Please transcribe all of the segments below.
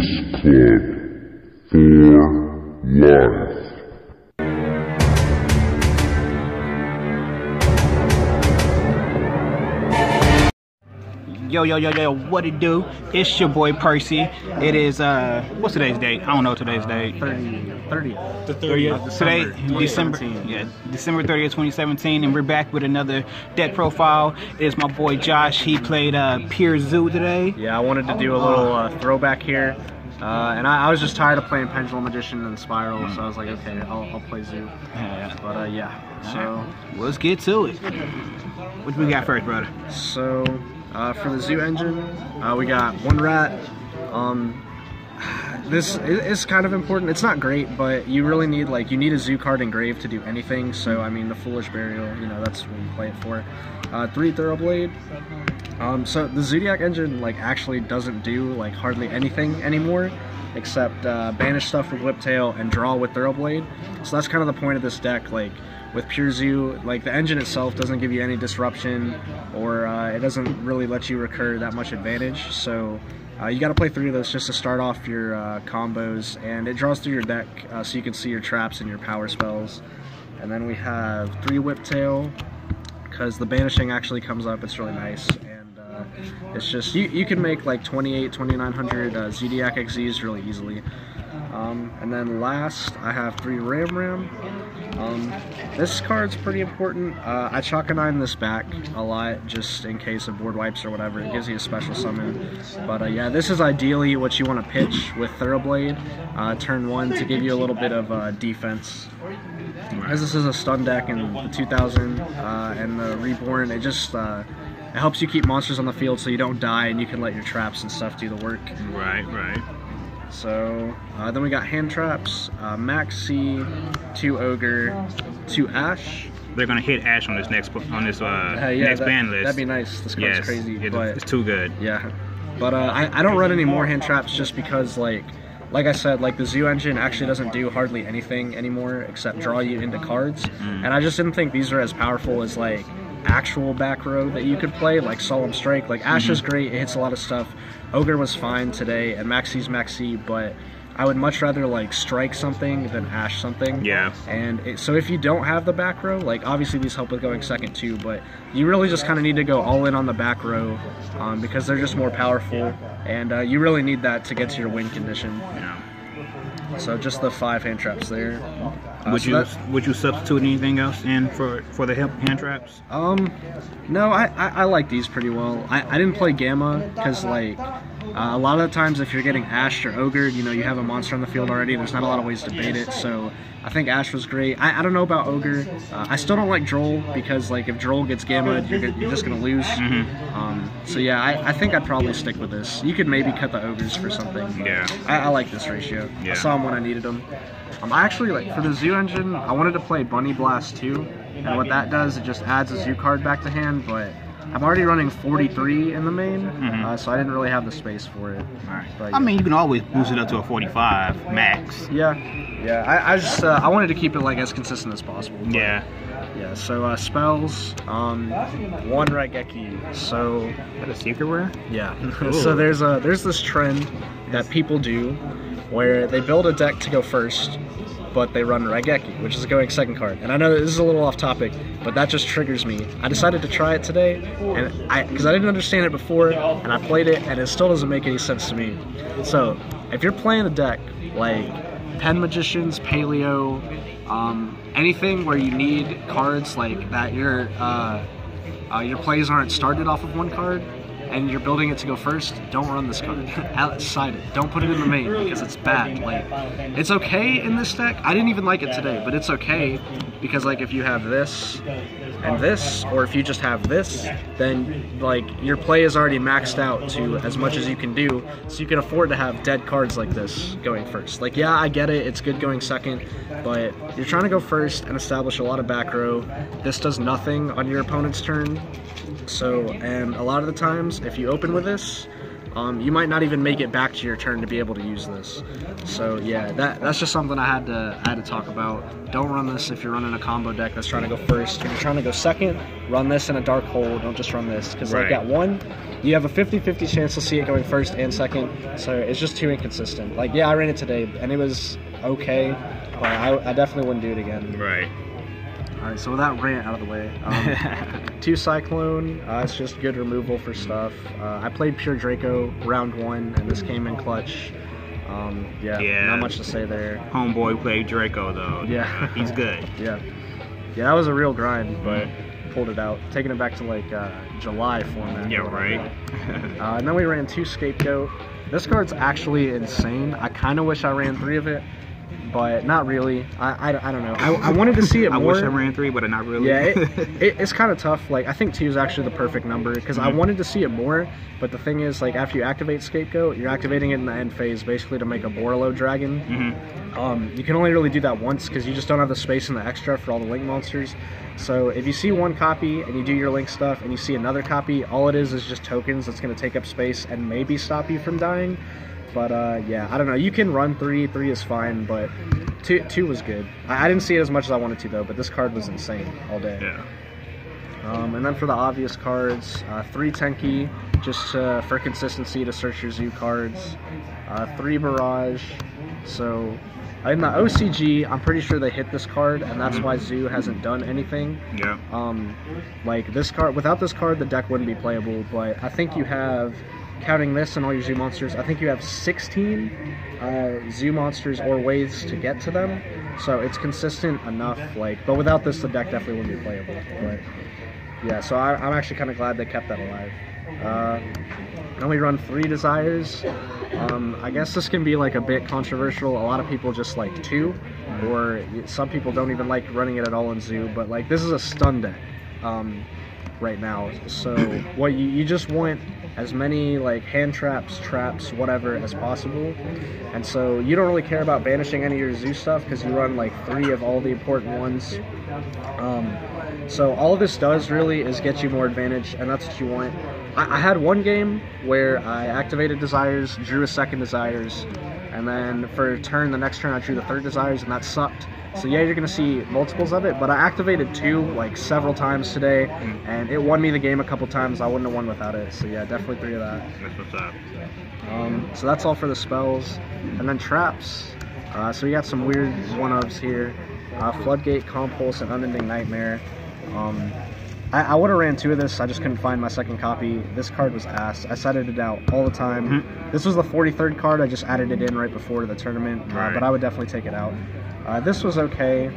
Club for life. Yo, what it do? It's your boy Percy. It is, what's today's date? I don't know today's date. 30th. The 30th. Today, December 30th, 2017, and we're back with another deck profile. It is my boy Josh. He played Pure Zoo today. Yeah, I wanted to do a little throwback here. And I was just tired of playing Pendulum Magician and Spiral, so I was like, okay, I'll play Zoo. Yeah. But yeah, so let's get to it. What we got first, brother? So for the Zoo engine, we got one rat. This is kind of important. It's not great, but you really need you need a Zoo card engraved to do anything. So I mean, the Foolish Burial, that's what you play it for. 3 Thoroughblade. So the Zoodiac engine actually doesn't do hardly anything anymore, except banish stuff with Whiptail and draw with Thoroughblade. So that's kind of the point of this deck. With Pure Zoo, the engine itself doesn't give you any disruption, or it doesn't really let you recur that much advantage. So you got to play 3 of those just to start off your combos, and it draws through your deck so you can see your traps and your power spells. And then we have 3 Whiptail, because the banishing actually comes up. It's really nice, and it's just you can make 2,900 Zoodiac XZs really easily. And then last, I have 3 Ram. This card's pretty important. I chalk a 9 this back a lot, just in case of board wipes or whatever. It gives you a special summon. But yeah, this is ideally what you want to pitch with Thoroughblade turn 1 to give you a little bit of defense. As this is a stun deck in the 2000 and the Reborn, it just it helps you keep monsters on the field so you don't die, and you can let your traps and stuff do the work. Right. So then we got hand traps, Maxi, 2 Ogre, 2 Ash. They're gonna hit Ash on this next next ban list. That'd be nice. This card's crazy. It's too good. Yeah, but I don't run any more hand traps just because like I said, the Zoo engine actually doesn't do hardly anything anymore except draw you into cards, and I just didn't think these are as powerful as actual back row that you could play, Solemn Strike. Ash is great, it hits a lot of stuff. Ogre was fine today, and Maxi's Maxi, but I would much rather strike something than Ash something. Yeah. And so if you don't have the back row, obviously these help with going second too, but you really just kind of need to go all in on the back row because they're just more powerful, and you really need that to get to your win condition. Yeah. So just the 5 hand traps there. Would you substitute anything else in for the hand traps? No, I like these pretty well. I didn't play Gamma because a lot of the times if you're getting Ash or Ogre, you have a monster on the field already. There's not a lot of ways to bait it, so I think Ash was great. I don't know about Ogre. I still don't like Droll because if Droll gets Gamma, you're just gonna lose. So yeah, I think I'd probably stick with this. You could maybe cut the Ogres for something. Yeah. I like this ratio. Yeah. I saw them when I needed them. I actually, for the Zoo engine, I wanted to play Bunny Blast too, and what that does, it just adds a Zoo card back to hand, but I'm already running 43 in the main, so I didn't really have the space for it. Right. But, yeah. I mean, you can always boost it up to a 45 max. Yeah. I just I wanted to keep it as consistent as possible. But, yeah. Yeah. So spells, 1 Raigeki. So. Is that a secret rare? Yeah. So there's this trend that people do where they build a deck to go first, but they run Raigeki, which is a going second card. And I know this is a little off topic, but that just triggers me. I decided to try it today, and because I didn't understand it before, and I played it, and it still doesn't make any sense to me. So, if you're playing a deck Pen Magicians, Paleo, anything where you need cards that your plays aren't started off of 1 card, and you're building it to go first, don't run this card. Outside it. Don't put it in the main because it's bad. It's okay in this deck. I didn't even like it today, but it's okay because if you have this and this, or if you just have this, then your play is already maxed out to as much as you can do, so you can afford to have dead cards like this going first. Yeah, I get it, it's good going second, but you're trying to go first and establish a lot of back row. This does nothing on your opponent's turn. So, and a lot of the times, if you open with this, you might not even make it back to your turn to be able to use this. So yeah, that's just something I had to talk about. Don't run this if you're running a combo deck that's trying to go first. If you're trying to go second, run this in a dark hole. Don't just run this, because like at 1, you have a 50-50 chance to see it going first and second. So it's just too inconsistent. Like yeah, I ran it today and it was okay, but I definitely wouldn't do it again. Right. Alright, so with that rant out of the way, 2 Cyclone, it's just good removal for stuff. I played Pure Draco round 1, and this came in clutch. Yeah, not much to say there. Homeboy played Draco though. Yeah. He's good. Yeah, that was a real grind, but pulled it out. Taking it back to like July format. Yeah, right. And then we ran 2 Scapegoat. This card's actually insane. I kind of wish I ran 3 of it, but not really. I don't know. I wanted to see it more. I wish I ran 3, but not really. Yeah, it's kind of tough. Like I think 2 is actually the perfect number, because I wanted to see it more. But the thing is, like after you activate Scapegoat, you're activating it in the end phase, basically to make a Borolo dragon. You can only really do that once, because you just don't have the space in the extra for all the link monsters. So if you see 1 copy and you do your link stuff, and you see another copy, all it is just tokens that's going to take up space and maybe stop you from dying. But yeah, I don't know. You can run 3 is fine, but 2 was good. I didn't see it as much as I wanted to though, but this card was insane all day. Yeah. And then for the obvious cards, 3 Tenki, just for consistency to search your zoo cards. 3 Barrage. So in the OCG, I'm pretty sure they hit this card, and that's why Zoo hasn't done anything. Yeah. Like this card, without this card, the deck wouldn't be playable. But I think you have, counting this and all your zoo monsters, I think you have 16 zoo monsters or ways to get to them. So it's consistent enough. Like, but without this, the deck definitely wouldn't be playable. But yeah, so I'm actually kind of glad they kept that alive. Then we run 3 Desires. I guess this can be like a bit controversial. A lot of people just like 2, or some people don't even like running it at all in Zoo. But like this is a stun deck right now. So what you just want as many like hand traps, whatever as possible. And so you don't really care about banishing any of your Zoo stuff, because you run like 3 of all the important ones. So all this does really is get you more advantage, and that's what you want. I had 1 game where I activated Desires, drew a 2nd Desires, and then for a turn, the next turn I drew the 3rd Desires, and that sucked. So yeah, you're going to see multiples of it, but I activated 2 like several times today, and it won me the game a couple times. I wouldn't have won without it. So yeah, definitely 3 of that. That's what's up. So that's all for the spells. And then traps. So we got some weird 1-ofs here. Floodgate, Compulse, and Unending Nightmare. I would have ran 2 of this, I just couldn't find my 2nd copy. This card was ass. I cited it out all the time. This was the 43rd card, I just added it in right before the tournament, but I would definitely take it out. This was okay.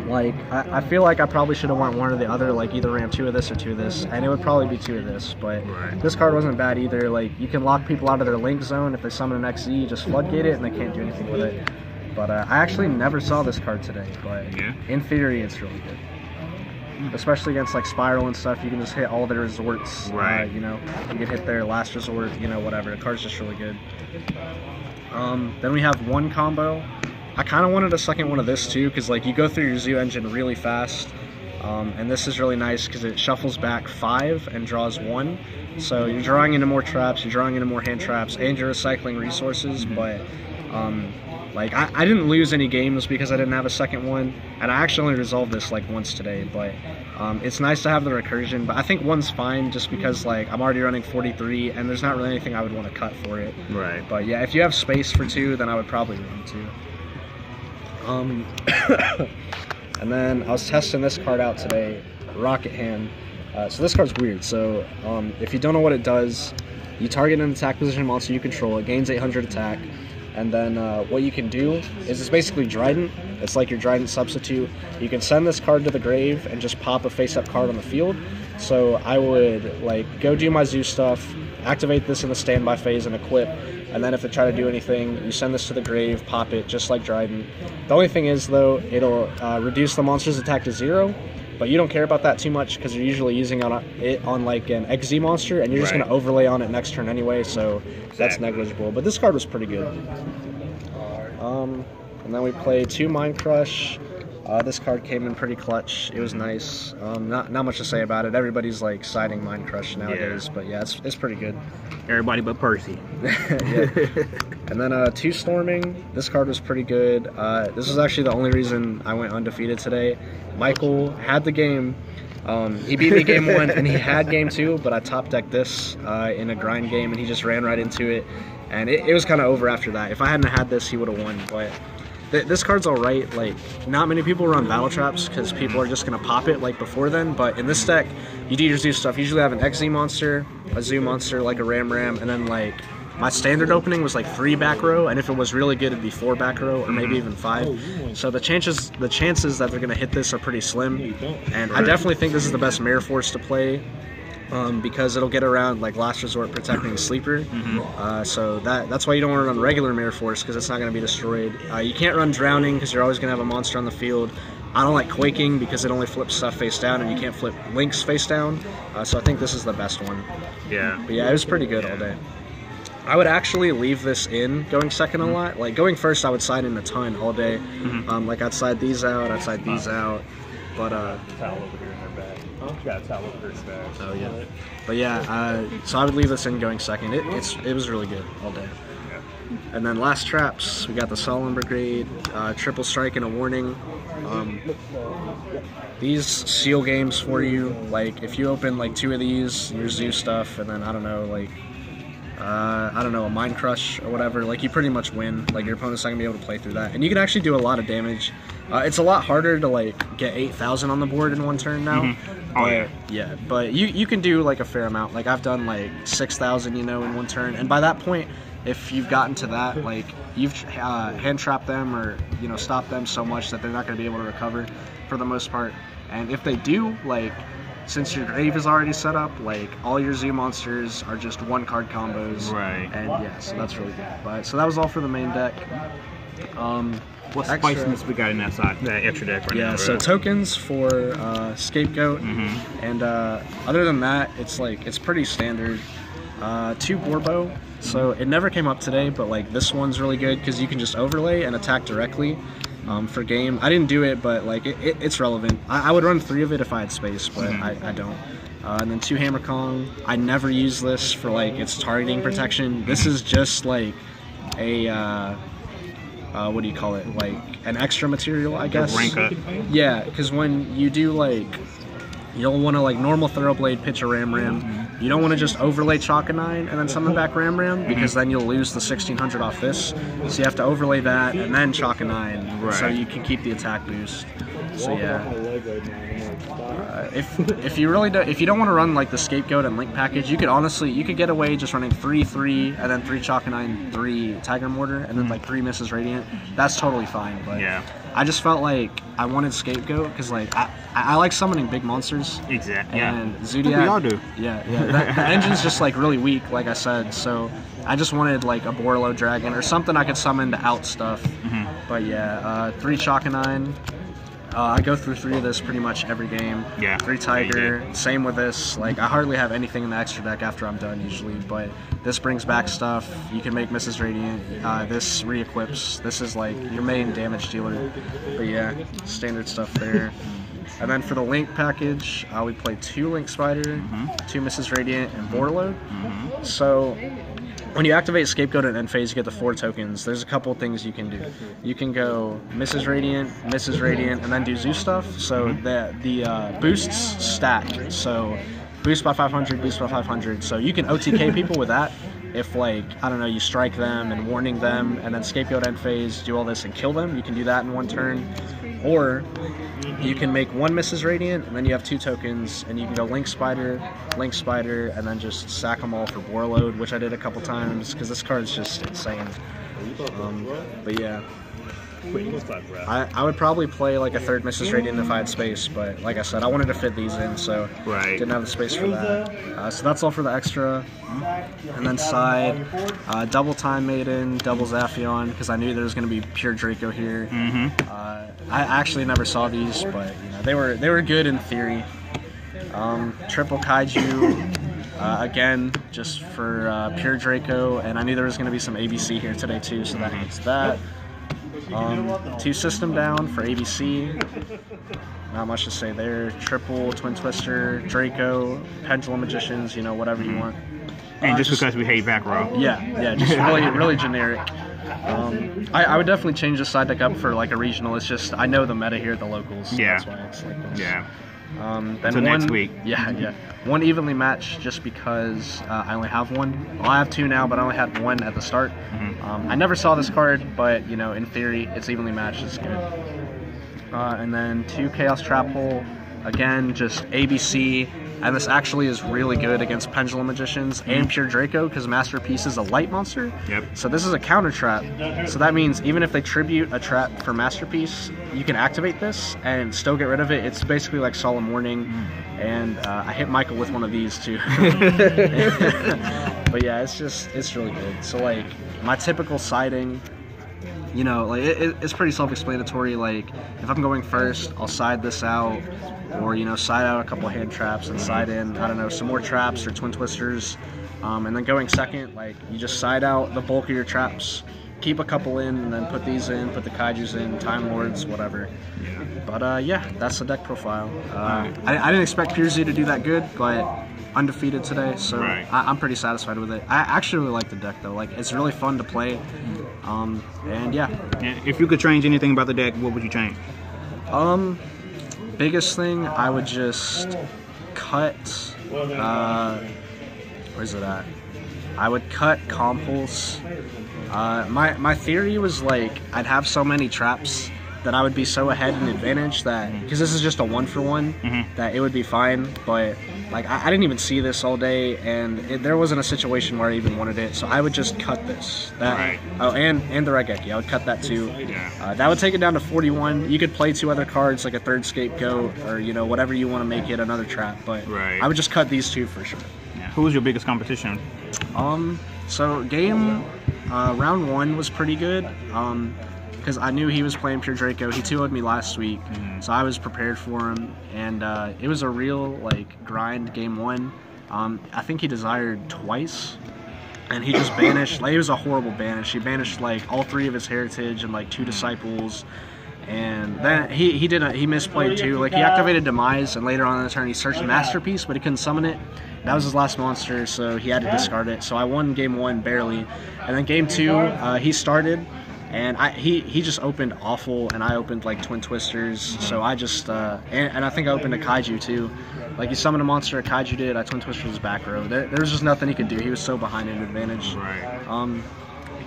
Like, I feel like I probably should have went 1 or the other, like either ran 2 of this or 2 of this, and it would probably be 2 of this, but this card wasn't bad either. Like, you can lock people out of their link zone. If they summon an XZ, you just floodgate it and they can't do anything with it. But I actually never saw this card today, but in theory it's really good. Especially against like Spiral and stuff, you can just hit all their resorts. You know, you can hit their last resort, you know, whatever. The card's just really good. Then we have 1 combo. I kind of wanted a 2nd one of this too, because like you go through your zoo engine really fast. And this is really nice because it shuffles back 5 and draws 1. So you're drawing into more traps, you're drawing into more hand traps, and you're recycling resources. But like I didn't lose any games because I didn't have a 2nd one, and I actually only resolved this like once today. But it's nice to have the recursion, but I think 1's fine just because like I'm already running 43 and there's not really anything I would want to cut for it. But yeah, if you have space for 2, then I would probably run 2. And then I was testing this card out today, Rocket Hand. So this card's weird. So if you don't know what it does, you target an attack position monster you control, it gains 800 attack. And then what you can do is it's basically Trident. It's like your Trident substitute. You can send this card to the grave and just pop a face-up card on the field. So I would like go do my zoo stuff, activate this in the standby phase and equip, and then if they try to do anything, you send this to the grave, pop it, just like Trident. The only thing is though, it'll reduce the monster's attack to 0, but you don't care about that too much because you're usually using it on like an XZ monster, and you're just going to overlay on it next turn anyway, so that's negligible. But this card was pretty good. And then we play 2 Mind Crush, This card came in pretty clutch. It was nice. Not much to say about it. Everybody's like citing Mind Crush nowadays, but yeah, it's pretty good. Everybody but Percy. Yeah. And then 2 Storming. This card was pretty good. This was actually the only reason I went undefeated today. Michael had the game. He beat me game 1 and he had game 2, but I top decked this in a grind game and he just ran right into it. And it was kind of over after that. If I hadn't had this, he would have won. But this card's alright. Like, not many people run Battle Traps because people are just going to pop it like before then. But in this deck, you do your Zoo stuff. You usually have an XZ monster, a Zoo monster, like a Ram, and then like my standard opening was like 3 back row, and if it was really good, it'd be 4 back row, or maybe even 5. So the chances that they're going to hit this are pretty slim. And I definitely think this is the best Mirror Force to play. Because it'll get around like Last Resort protecting Sleeper. So that's why you don't want to run regular Mirror Force, because it's not going to be destroyed. You can't run Drowning because you're always going to have a monster on the field. I don't like Quaking because it only flips stuff face down and you can't flip Links face down. So I think this is the best one. Yeah. But yeah, it was pretty good all day. I would actually leave this in going second a lot. Like going first, I would side in a ton all day. Like I'd side these out, I'd side these out. But towel over here in their bag. Got a towel over her bag. So yeah. But yeah, so I would leave this in going second. It was really good all day. And then last traps, we got the Solemn Brigade, triple strike and a warning. These seal games for you. Like if you open like 2 of these, your Zoo stuff, and then I don't know, like a Mind Crush or whatever, like you pretty much win. Like your opponent's not gonna be able to play through that, and you can actually do a lot of damage. It's a lot harder to like get 8,000 on the board in one turn now. Oh yeah. Yeah, but you can do like a fair amount. Like I've done like 6,000, you know, in one turn, and by that point, if you've gotten to that, like you've hand trapped them or stopped them so much that they're not going to be able to recover for the most part. And if they do, like since your grave is already set up, like all your Zoo monsters are just 1-card combos. Right. And yeah, so that's really good. But so that was all for the main deck. What spiciness we got in that extra deck right now? Yeah, so tokens for Scapegoat, and other than that, it's pretty standard. 2 Borbo, so it never came up today, but like this one's really good because you can just overlay and attack directly for game. I didn't do it, but like it's relevant. I would run 3 of it if I had space, but I don't. And then 2 Hammer Kong. I never use this for like its targeting protection. This is just like a what do you call it? Like an extra material, I guess. Rank up. Yeah, because when you do like, you don't want to like normal Thoroughblade pitch a Ram. You don't want to just overlay Chalk-a-9 and then summon back Ram, because then you'll lose the 1600 off this. So you have to overlay that and then Chalk-a-9, so you can keep the attack boost. So yeah. If you don't want to run like the Scapegoat and Link package, you could get away just running 3/3 and then 3 Chalk-a-9, 3 Tiger Mortar, and then like 3 Mrs. Radiant. That's totally fine. But yeah. I just felt like I wanted Scapegoat because like I like summoning big monsters. Exactly. And yeah. Zoodiac. We all do. Yeah. The engine's just like really weak, like I said. So I just wanted like a Borlo Dragon or something I could summon to out stuff. But yeah, 3 Chalk-a-9. I go through 3 of this pretty much every game. Yeah. 3 Tiger. Same with this. Like I hardly have anything in the extra deck after I'm done usually, but this brings back stuff. You can make Mrs. Radiant. This re-equips. This is like your main damage dealer. But yeah, standard stuff there. And then for the Link package, we play 2 Link Spider, 2 Mrs. Radiant, and Borderload. So when you activate Scapegoat at end phase, you get the 4 tokens. There's a couple things you can do. You can go Mrs. Radiant, and then do Zoo stuff. So the boosts stack. So boost by 500, boost by 500. So you can OTK people with that. If like, I don't know, you strike them and warning them, and then Scapegoat end phase, do all this and kill them. You can do that in one turn. Or you can make 1 Mrs. Radiant, and then you have 2 tokens, and you can go Link Spider, and then just sack them all for Warload, which I did a couple times, because this card's just insane. But yeah. I would probably play like a 3rd Mrs. Radiant if I had space, but like I said, I wanted to fit these in, so didn't have the space for that. So that's all for the extra. And then side, double Time Maiden, double Zaphion, because I knew there was going to be pure Draco here. I actually never saw these, but they were good in theory. Triple Kaiju, again, just for pure Draco, and I knew there was going to be some ABC here today too, so that means that. 2 system down for ABC. Not much to say there. Triple, Twin Twister, Draco, Pendulum Magicians, you know, whatever you want. And just because we hate back row. Yeah, just really generic. I would definitely change the side deck up for like a regional. It's just, I know the meta here at the locals. Yeah. That's why it's like this. Yeah. Then Until next week. Yeah. One evenly matched just because I only have one. Well, I have 2 now, but I only had 1 at the start. I never saw this card, but you know, in theory, it's evenly matched. It's good. And then 2 Chaos Trap Hole. Again, just ABC. And this actually is really good against Pendulum Magicians and Pure Draco because Masterpiece is a light monster. Yep. So this is a counter trap. So that means even if they tribute a trap for Masterpiece, you can activate this and still get rid of it. It's basically like Solemn Warning. And I hit Michael with one of these too. But yeah, it's really good. So like my typical siding, you know, like it's pretty self-explanatory. Like if I'm going first, I'll side this out, or you know, side out a couple hand traps and side in, I don't know, some more traps or Twin Twisters, and then going second, like you just side out the bulk of your traps, keep a couple in, and then put these in, put the Kaijus in, Time Lords, whatever. But yeah, that's the deck profile. I didn't expect Pure Z to do that good, but undefeated today, so I'm pretty satisfied with it. I actually really like the deck though. Like it's really fun to play. And yeah. If you could change anything about the deck, what would you change? Biggest thing, I would just cut, where's it at? I would cut Compulse. My theory was like, I'd have so many traps that I would be so ahead in advantage that, because this is just a 1-for-1, that it would be fine, but like I didn't even see this all day, and there wasn't a situation where I even wanted it, so I would just cut this. Oh, and the Regeki, I would cut that too. That would take it down to 41. You could play 2 other cards, like a third Scapegoat, or you know, whatever you want to make it, another trap, but I would just cut these 2 for sure. Who was your biggest competition? So game, round 1 was pretty good, because I knew he was playing Pure Draco. He 2-0'd me last week, so I was prepared for him, and it was a real like grind game 1. I think he desired twice, and he just banished. Like, it was a horrible banish. He banished like all 3 of his heritage and like 2 disciples, and then he misplayed too. Like he activated Demise, and later on in the turn he searched Masterpiece, but he couldn't summon it. That was his last monster, so he had to discard it. So I won game 1 barely, and then game 2 he started. And he just opened awful, and I opened like Twin Twisters. So I just and I think I opened a Kaiju too. Like he summoned a monster, a Kaiju did. I Twin Twisted his back row. There was just nothing he could do. He was so behind in advantage.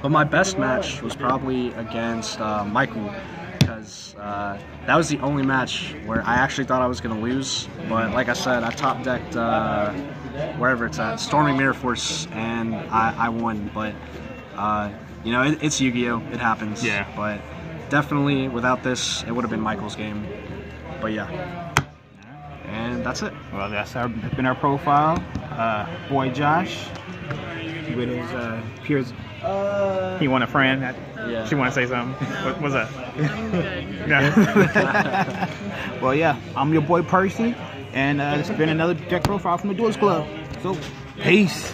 But my best match was probably against Michael, because that was the only match where I actually thought I was gonna lose. But like I said, I top decked wherever it's at, Stormy Mirror Force, and I won. But you know, it's Yu-Gi-Oh! It happens. Yeah. But definitely without this, it would have been Michael's game. But yeah. And that's it. Well, that's been our profile. Boy Josh with his peers. He won a friend. Yeah. She want to say something? What's up? I'm good. Yeah. Well, yeah. I'm your boy Percy, and it's been another deck profile from the Duels Club. So, peace.